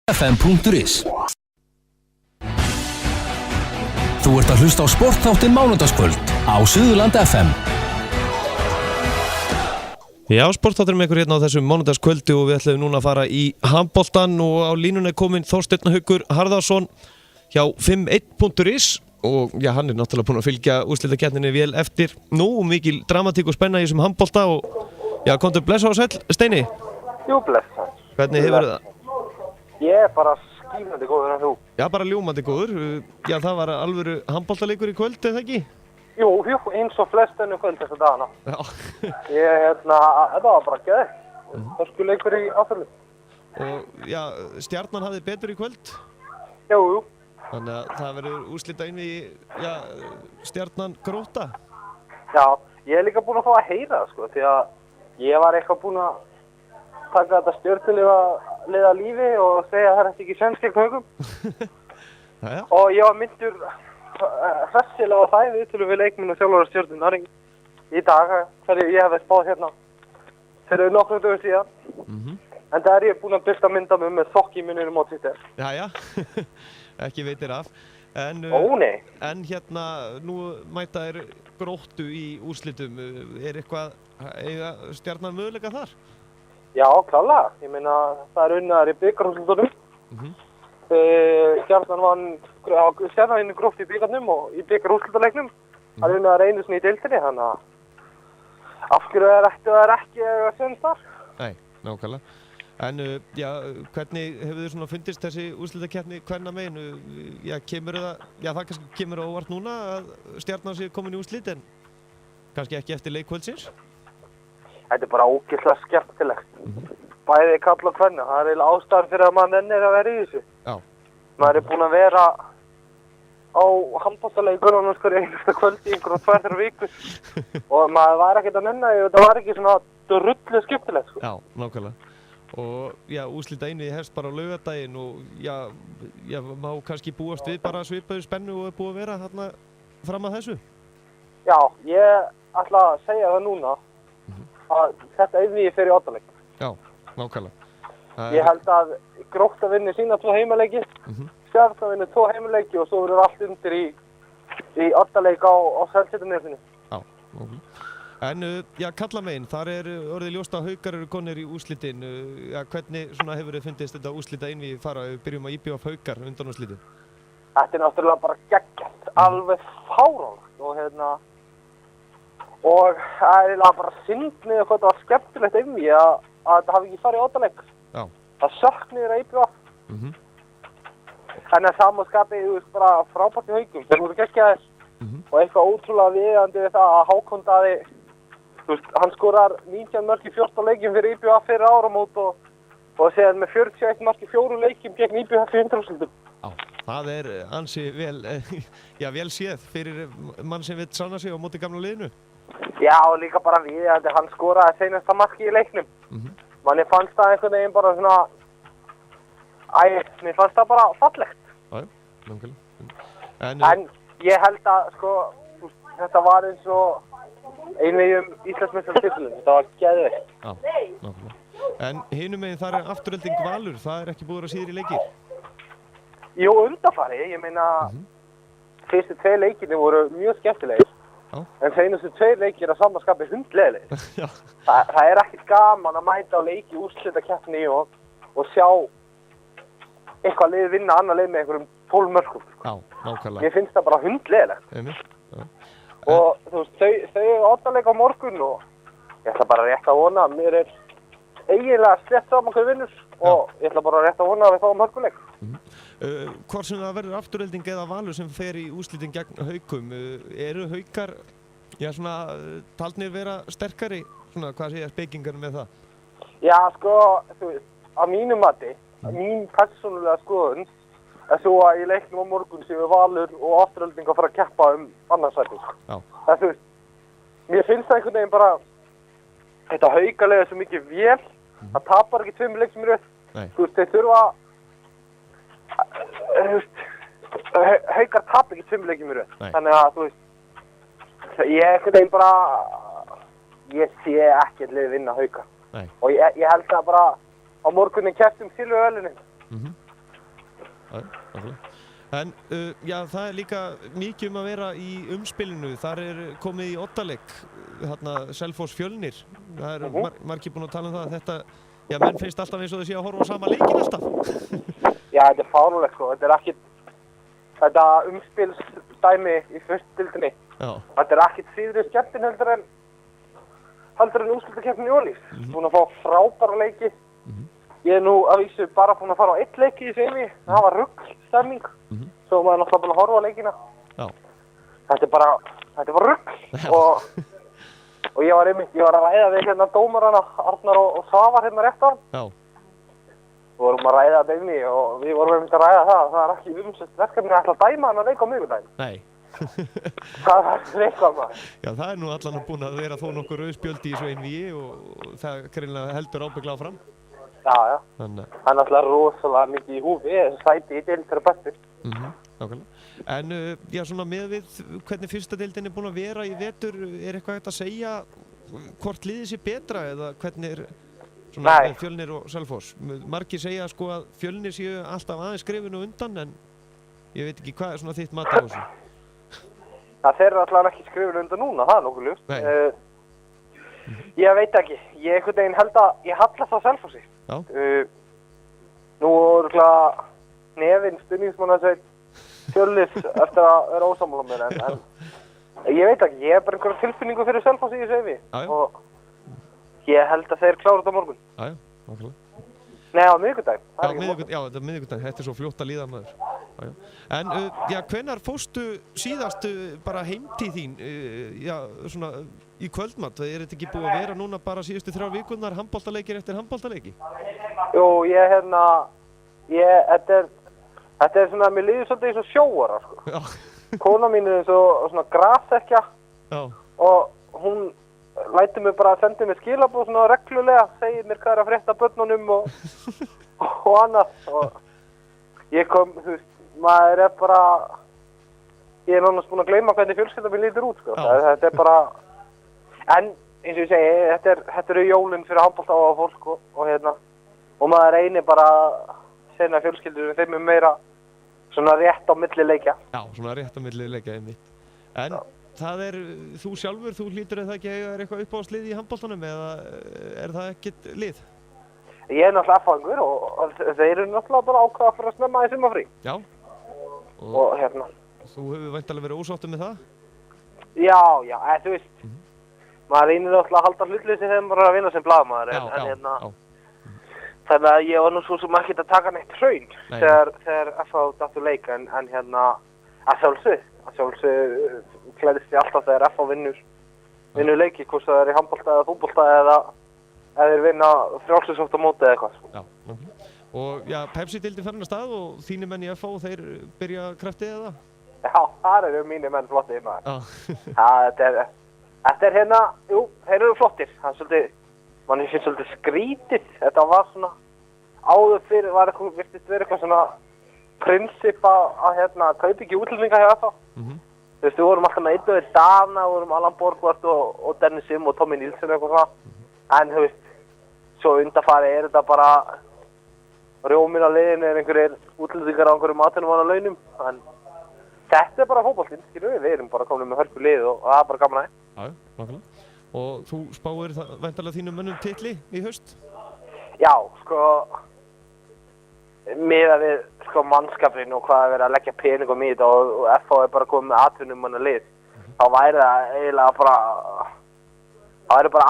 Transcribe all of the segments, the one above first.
fm.is. Þú ert að hlusta á sportþáttinn Mánudagskvöld á Suðurland FM. Já, sportþátturinn með ykkur hérna á þessum mánudagskvöldi og við ætlum núna að fara í handboltan og á línunni er komin Þorsteinn Haukur Harðarson hjá 51.is og já, hann er náttúrulega búinn að fylgja úrslitakeppninni vel eftir nú og mikil dramatík og spenna í þessum handbolta og já, komdu blessa og sæll, Steini. Jú, blessa. Hvernig hefur það? Ég er bara skínandi góður en þú. Já, bara ljómandi góður. Já, það var alvöru handboltaleikur í kvöld, eða ekki? Jú, eins og flest ennum kvöld þessa dagana. Já. Þetta var bara geðið. Hörkuleikur í áförlu. Og já, Stjarnan hafði betur í kvöld? Jú. Þannig að það verður úrslita inn í, já, Stjarnan Gróta? Já, ég er líka búinn að fá að heyra það, sko, því að ég var eitthvað búinn að taka þetta stjörnuliða lífi og segja að það er ekki sens gegn Haugum. Og ég var myndur hressilega á það viðtölu við leikminn og þjálfara Stjörnunnar í dag þegar ég hef spáð hérna fyrir nokkrum dögum síðan. En það er ég búinn að birta mynda mig með þokk í munninum á Twitter. Jæja, ekki veitir af. En hérna, nú mæta er Gróttu í úrslitum. Er eitthvað, eiga Stjarnan möguleika þar? Já, klálega. Ég meina, það er unnaðar í bikarúrslitunum. Stjarnan vann Gróttu í bikarnum og í bikarúrslitaleiknum. Það er unnaðar einu sinni í deildinni, þannig að af hverju það ekki að sjöns þar. Nei, nákvæmlega. En já, hvernig hefur þið svona fundist þessi úrslitakeppni kvenna megin? Já, það kannski kemur á óvart núna að Stjarnan sé komin í úrslit en kannski ekki eftir leik kvöldsins? Þetta er bara ógeðslega skemmtilegt. Bæði kall og kvenna. Það er eiginlega ástæðan fyrir að maður nennir að vera í þessu. Já. Maður er búinn að vera á handboltaleikunum einasta kvöldi í einhverjum 2-3 vikur. Og maður var ekkert að nenna því og það var ekki svona drullu skemmtilegt, sko. Já, nákvæmlega. Og já, úrslita einvið hefst bara á laugardaginn og já, má kannski búast við bara svipaðu spennu og er búið að vera þarna fram að þessu? Já, ég ætla að segja það núna að þetta einvígi fyrir oddaleik. Já, nákvæmlega. Ég held að Grótta vinni sína 2 heimaleiki, Stjarnan vinni 2 heimaleiki og svo verður allt undir í oddaleik á Seltjarnarnesinu. Já, en já, kallamegin, þar er orðið ljóst að Haukar eru konir í úrslitin. Já, hvernig svona hefur þið fundist þetta úrslita einvígi fara? Við byrjum að IBF Haukar undan úrslitin. Þetta er náttúrulega bara geggjart, alveg fáránlegt og það er bara synd með hvað það var skemmtilegt einvígi að þetta hafi ekki farið í oddaleik. Já. Það sökk niður að IBF. En að samanskapi, þú veist, bara frábært í Haukum. Þeir voru geggjaðir og eitthvað ótrúlega viðandi við það að Hákon Daði, þú veist, hann skorar 19 mörk í 14 leikjum fyrir IBF fyrir áramót og séðan með 41 mörk í 4 leikjum gegn IBF í 100%. Já, það er ansi vel séð fyrir mann sem vill sanna sig á móti gamla liðinu. Já, og líka bara viðandi, hann skoraði seinasta marki í leiknum. Manni fannst það einhvern veginn bara svona, mér fannst það bara fallegt. Já, nákvæmlega. En ég held að, sko, þetta var eins og einvegum Íslandsmeistaratitilinn, þetta var geðveikt. Já, nákvæmlega. En hinum meginn þar er Afturelding Valur, það er ekki búið að síður í leikir? Jú, undanfari, ég meina, fyrstu 2 leikirnir voru mjög skemmtilegir. En seinustu 2 leikir að samanskapi hundleiðilegir. Það er ekkert gaman að mæta á leiki úrslitakeppni og sjá eitthvað lið vinna annað lið með einhverjum 12 mörkum. Já, nákvæmlega. Mér finnst það bara hundleiðilegt. Og þú veist, þau eru oddaleik á morgun og ég ætla bara rétt að vona að mér er eiginlega slett saman hver vinnur og ég ætla bara rétt að vona að við fáum hörkuleik. Hvort sem það verður Afturelding eða Valur sem fer í úrslitin gegn Haukum, eru Haukar, já svona, talnir vera sterkari, svona, hvað segja spekingarnir með það? Já, sko, þú veist, að mínu mati, mín persónulega skoðun, er svo að í leiknum á morgun séu Valur og Afturelding að fara að keppa annarsæti. Já. Það, þú veist, mér finnst það einhvern veginn bara, þetta Haukalega er svo mikið vel, það tapar ekki 2 leikjum í röð. Þú veist, þeir þurfa Haukar tap ekki 2 leikjum í röð. Þannig að, þú veist, ég einhvern veginn bara, ég sé ekkert lið vinna Hauka. Og ég held það bara á morgunin kepptum silfurverðlaunin. nákvæmlega. En já, það líka mikið að vera í umspilinu. Þar komið í oddaleik, Selfoss Fjölnir. Það margir búin að tala það að þetta, já, menn finnst alltaf eins og þau séu að horfa á sama leikin alltaf. Já, þetta fáránlegt sko. Þetta ekkit, þetta umspilsdæmi í fyrstdeildinni. Já. Þetta ekkit síður skemmtinn heldur en úrslitakeppnin í Ólís. Búin að fá frábæra leiki. Ég nú að vísu bara búin að fara á 1 leik í þessu. Það var rugl-stemming. Svo maður náttúrulega búin að horfa á leikina. Já. Þetta var rugl. Og ég var að ræða við hérna dómarana, Arnar og Svavar hérna rétt á. Já. Við vorum að ræða þetta inni og við vorum að ræða það. Það ekki umsett verkefni að ætla að dæma hann að leika á miðvikudaginn. Nei. Það leika maður. Já, það nú allan búin að vera þó nokkur rauðspjöld í þessu einvígi og það greinilega heldur ábygglega fram. Já. Það náttúrulega rosalega mikið í húfi, þessu sæti í deild fyrir bestir. Nákvæmlega. En já, svona með við hvernig fyrsta deildin búin að vera í vetur, eitthvað hægt að segja hvort liðið sé betra eða hvernig svona Fjölnir og Selfoss? Margir segja sko að Fjölnir séu alltaf aðeins skrefinu undan en ég veit ekki hvað svona þitt mat á þessu. Þeir eru alltaf ekki skrefinu undan núna, það nokkuð ljóst. Ég veit ekki, ég einhvern veginn held að ég hallast á Selfossi. Nú örugglega Nefinn stuðningsmannasveit Fjölnis eftir að vera ósammála mér en ég veit ekki, ég bara einhverja tilfinningu fyrir Selfoss í þessu yfir og ég held að þeir klára þetta á morgun. Nákvæmlega. Nei, á miðvikudaginn. Já, þetta miðvikudaginn, þetta svo fljótt að líða maður. En já, hvenær fórstu síðast bara heimtíð þín, já, svona í kvöldmatt? Þetta ekki búið að vera núna bara síðustu 3 vikurnar handboltaleikir eftir handboltaleiki? Jú, þetta svona, mér líður svolítið eins og sjóara, sko. Já. Kona mín eins og svona grasekja og hún lætur mig bara að senda mér skilaboð svona reglulega, segir mér hvað að frétta börnunum og annað og ég kom, þú veist, maður bara, ég nánast búin að gleyma hvernig fjölskyldan mín lítur út, sko. Þetta bara, en eins og ég segi, þetta eru jólin fyrir handbolta á fólk og maður reynir bara að sena fjölskyldur þeim meira svona rétt á milli leikja. Já, svona rétt á milli leikja einmitt. En það þú sjálfur, þú hlýtur það ekki að eitthvað uppáhaldslið í handboltanum eða það ekkert lið? Ég náttúrulega F-fangur og þeir eru náttúrulega bara ákveða fyrir að snemma í sumarfrí. Já. Og Þú hefur væntanlega verið ósáttur með það? Já, þú veist, maður reynir náttúrulega að halda hlutleysi þegar maður er að vinna sem blaðamaður þannig að ég var nú svo sem ekkert að taka neitt hraun þegar FH dattu leik en að sjálfsög klæðist ég alltaf þegar FH vinnur leiki, hvort það er í handbolta eða fótbolta eða þeir vinna frjálsisóttamóti eða eitthvað. Já, og já, Pepsi-deildin farin af stað og þínir menn í FH, þeir byrja kraftið eða? Já, þar eru mínir menn flottir maður. Þetta er jú, þeir eru flottir. Það er svolítið, mann finnst svolítið skrítið. Þetta var svona, áður fyrir virtist vera eitthvað svona prinsip að kaupa ekki útlendinga hjá FH. Þú veist, við vorum alltaf með einn og einn Dana, við vorum Allan Borgvart og Dennis Sim og Tommy Nilsson eitthvað svona. En þú veist, svo undanfari þetta bara rjóminn á liðinu einhverjir útlendingar á einhverjum atvinnumannalaunum. En þetta bara fótboltinn, við erum bara komin með hörku lið og það bara gaman aðeins. Já, nákvæmlega. Og þú spáir væntanlega þínum mönnum titli í haust? Já, sko, miðað við mannskapinn og hvað verið að leggja peningum í þetta og FH bara komið með atvinnumannalið, þá væri það eiginlega bara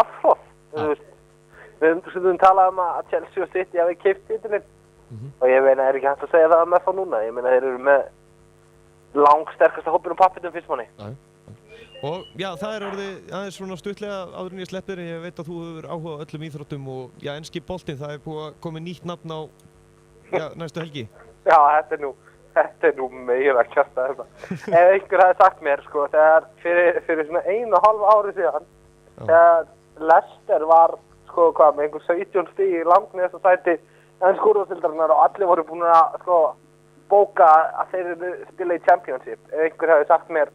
afhroð. Við höfum talað að Chelsea og City hafi keypt titilinn og ég meina, ekki hægt að segja það með FH núna. Ég meina, þeir eru með langsterkasta hópinn pappítum fyrst manni. Og já, það orðið aðeins svona stuttlega áður en ég sleppir. Ég veit að þú hefur áhuga á öllum íþróttum og já, enski boltinn, það búið að komið nýtt nafn á næstu helgi. Já, þetta er nú meira kjafta þetta. Ef einhver hefði sagt mér, sko, þegar fyrir svona 1,5 ári síðan, þegar Leicester var, sko, með einhver 17 stig í langneðsta sæti ensku úrvalsdeildarinnar og allir voru búin að, sko, bóka að þeir spila í Championship. Ef einhver hefði sagt mér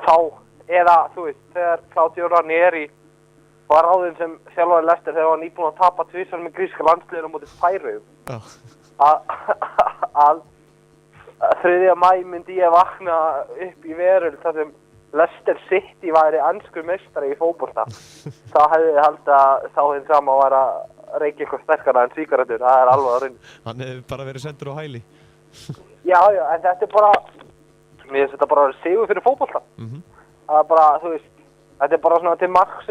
þá, eða, þú veist, þegar Claudio Ranieri var ráðinn sem þjálfari Leicester þegar hann var nýbúinn að tapa tvisvar með gríska landsliðinu á móti Færeyjum. Að 3. maí myndi ég vakna upp í veröld þar sem Leicester City væri enskur meistari í fótbolta. Þá hefði ég haldið að sá hinn sama var að reykja eitthvað sterkara en sígarettur. Það er alveg að raun. Hann hefði bara verið sendur á hæli. Já, en þetta er bara, mér finnst þetta bara að vera sigur fyrir fótbolta. Það er bara, þú veist, þetta er bara svona til marks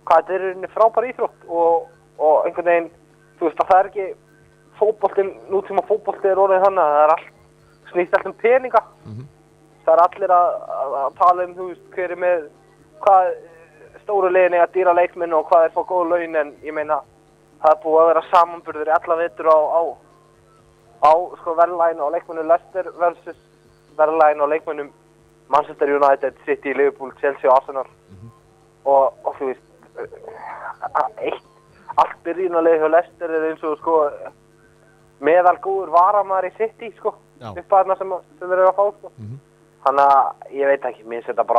hvað þetta er einhvern frábær íþrótt og einhvern veginn, þú veist að það er ekki fótboltinn, nútíma fótbolti er orðið þannig að það er allt snýst allt peninga. Það er allir að tala þú veist, hver er með hvað stóru liðin að dýra leikmenn og hvað er fá góð laun, en ég meina það er búið að vera samanburður í alla vetur á sko verðlægin og leikmennum Leicester versus verðlægin og leikmennum Manchester United, City, Liverpool, Chelsea og Arsenal. Og þú veist, allt byrjunarlið hjá Leicester er eins og sko meðalgóður varamæður í City sko, uppæðna sem þeir eru að fá sko. Þannig að ég veit ekki, mér finnst þetta er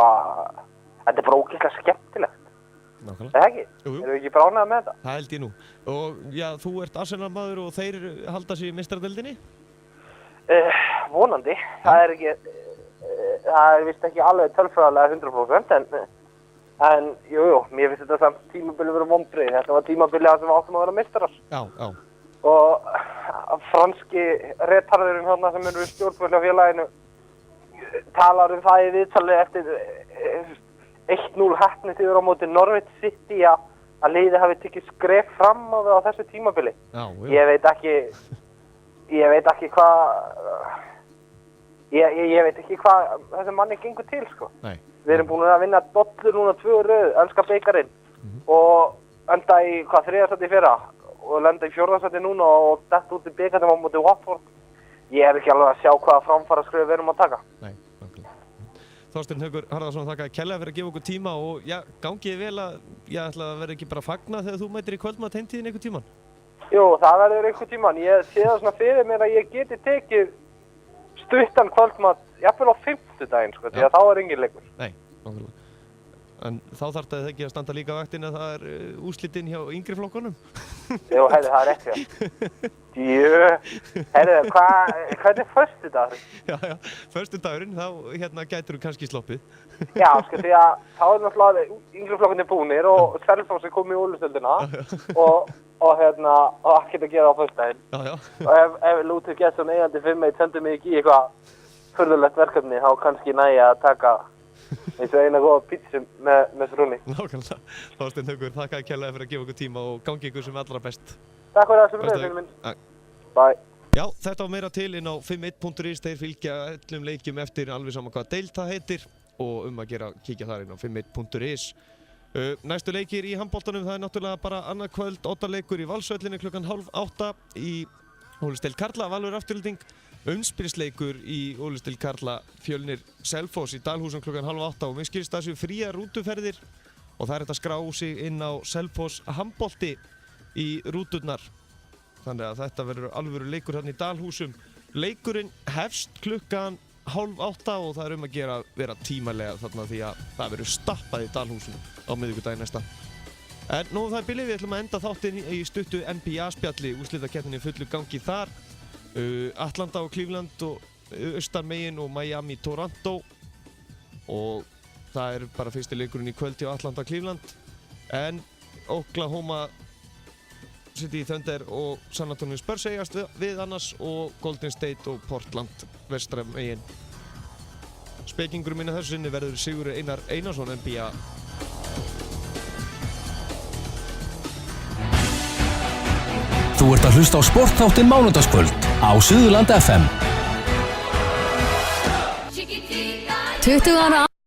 bara ógeðslega skemmtilegt. Nákvæmlega. Það ekki? Jú. Erum við ekki bránaði með þetta? Það held ég nú. Og já, þú ert Arsenal maður og þeir halda sig í meistaradeildinni? Vonandi. Það er vist ekki alveg tölfræðilega 100%, en jú, mér finnst þetta samt tímabilið verið vonbrigði. Þetta var tímabilið sem við áttum að vera meistarar. Já. Og franski retarðurinn hérna sem er við stjórnvöld á félaginu talar það í viðtali eftir 1-0 heppnið yfir á móti Norwich City að liðið hafi tekið skref fram á þessu tímabili. Já. Ég veit ekki hvað þessi manni gengur til sko. Nei. Við erum búin að vinna dollur núna 2 röð, enska bikarinn og enda í 3. sæti fyrra og lenda í 4. sæti núna og detta út í bikarnum á móti Watford. Ég er ekki alveg að sjá hvaða framfaraskref við erum að taka. Nei, nákvæmlega. Þorsteinn Haukur Harðarson, þakka kærlega fyrir að gefa okkur tíma og já, gangiði vel að ég ætla að vera ekki bara að fagna þegar þú mætir í kvöldmat heimtíðin einhvern tíman. Jú, það verður einhvern tíman. Ég sé það svona fyrir mér að ég geti tekið stuttan kvöldmat jafnvel á 50-daginn sko, því að þá er engin leikur. Nei, nákvæmlega. En þá þarf það ekki að standa líka vaktin að það er úrslitinn hjá yngri flokkunum. Jú, það er rétt hjá. Hvernig er föstudagur? Já, föstudagurinn, þá gætir þú kannski sloppið. Já, sko, því að þá er náttúrulega yngri flokkunni búnir og Selfoss er komið í úrslitöldina og ekkert að gera á föstudaginn. Já. Og ef Lútur Gesson eigandi 5-1 sendur mig ekki í eitthvað furðulegt verkefni, þá kannski næja að taka eins og eina góða pítsu með frúnni. Nákvæmlega. Þorsteinn Haukur, þakka kærlega fyrir að gefa okkur tíma og gangi ykkur sem allra best. Takk fyrir þessu fyrir minn. Bye. Já, þetta var meira til inn á 51.is. Þeir fylgja öllum leikjum eftir alveg sama hvað deild það heitir og að gera kíkja þar inn á 51.is. Næstu leikir í handboltanum, það er náttúrulega bara annað kvöld, 8 leikur í Valsvöllinni klukkan 7:30 í Hólisdeild karla, Valur Afturhalding. Umspilsleikur í Ólisdeild karla Fjölnir Selfoss í Dalhúsum klukkan 7:30 og mér skilst það séu fríar rútuferðir og það er þetta að skrá sig inn á Selfoss handbolti í rúturnar. Þannig að þetta verður alvöru leikur hérna í Dalhúsum. Leikurinn hefst klukkan 7:30 og það er að vera tímalega þarna því að það verður stappað í Dalhúsum á miðvikudaginn næsta. En nú það er bilið, við ætlum að enda þáttinn í stuttu NBA-spjalli, úrslitakeppnin í fullu gangi þar. Atlanta og Cleveland og austan-megin og Miami, Toronto og það er bara fyrsti leikurinn í kvöldi á Atlanta og Cleveland en Oklahoma City Thunder og San Antonio Spurs eigast við annars og Golden State og Portland vestra-megin. Spekingurum minna þessu sinni verður Sigurður Einar Einarsson NBA. Þú ert að hlusta á sportþáttinn Mánudagskvöld á Suðurland FM. 20 ára